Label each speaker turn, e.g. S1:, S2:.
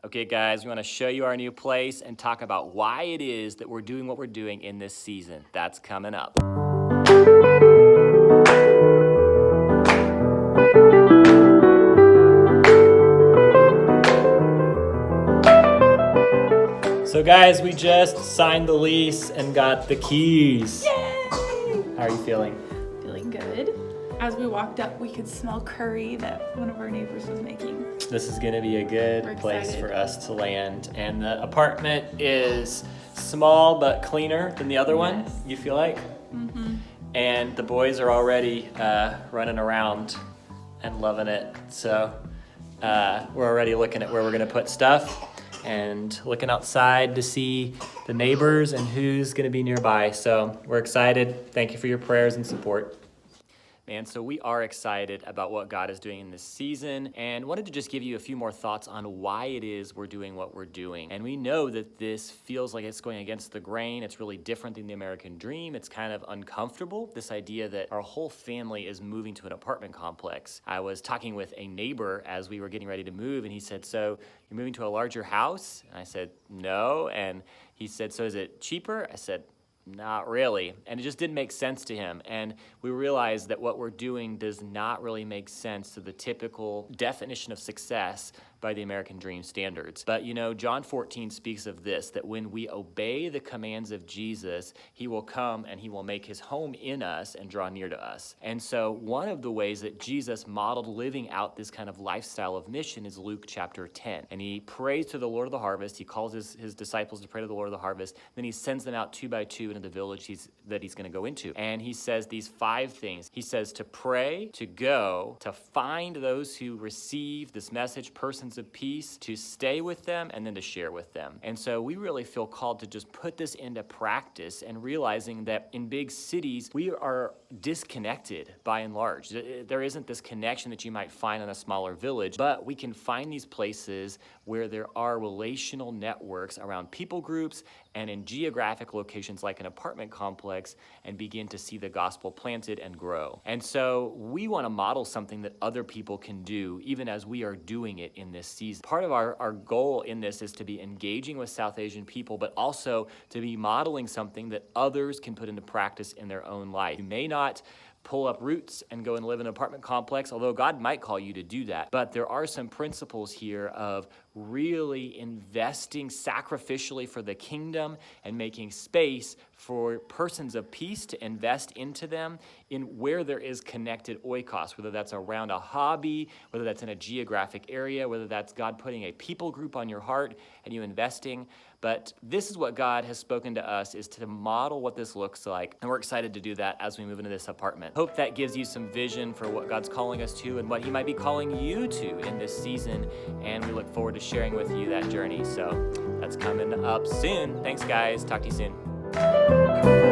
S1: Okay, guys, we want to show you our new place and talk about why it is that we're doing what we're doing in this season. That's coming up. So guys, we just signed the lease and got the keys.
S2: Yay!
S1: How are you feeling?
S2: Feeling good. As we walked up, we could smell curry that one of our neighbors was making.
S1: This is gonna be a good place for us to land. And the apartment is small but cleaner than the other one, you feel like?
S2: Mm-hmm.
S1: And the boys are already running around and loving it. So we're already looking at where we're gonna put stuff and looking outside to see the neighbors and who's gonna be nearby. So we're excited. Thank you for your prayers and support. Man, so we are excited about what God is doing in this season and wanted to just give you a few more thoughts on why it is we're doing what we're doing. And we know that this feels like it's going against the grain. It's really different than the American dream. It's kind of uncomfortable, this idea that our whole family is moving to an apartment complex. I was talking with a neighbor as we were getting ready to move, and he said, "So you're moving to a larger house?" And I said, "No." And he said, "So is it cheaper?" I said, "Not really." And it just didn't make sense to him. And we realized that what we're doing does not really make sense to the typical definition of success by the American dream standards. But you know, John 14 speaks of this, that when we obey the commands of Jesus, he will come and he will make his home in us and draw near to us. And so one of the ways that Jesus modeled living out this kind of lifestyle of mission is Luke chapter 10. And he prays to the Lord of the harvest. He calls his disciples to pray to the Lord of the harvest. Then he sends them out 2 by 2 into the village that he's going to go into. And he says these 5 things. He says to pray, to go, to find those who receive this message, persons of peace, to stay with them, and then to share with them. And so we really feel called to just put this into practice and realizing that in big cities, we are disconnected by and large. There isn't this connection that you might find in a smaller village, but we can find these places where there are relational networks around people groups and in geographic locations like an apartment complex and begin to see the gospel planted and grow. And so we want to model something that other people can do even as we are doing it in this season. Part of our goal in this is to be engaging with South Asian people, but also to be modeling something that others can put into practice in their own life. You may not pull up roots and go and live in an apartment complex, although God might call you to do that. But there are some principles here of really investing sacrificially for the kingdom and making space for persons of peace to invest into them in where there is connected oikos, whether that's around a hobby, whether that's in a geographic area, whether that's God putting a people group on your heart and you investing. But this is what God has spoken to us, is to model what this looks like. And we're excited to do that as we move into this apartment. Hope that gives you some vision for what God's calling us to and what he might be calling you to in this season. And we look forward to sharing with you that journey. So that's coming up soon. Thanks, guys. Talk to you soon.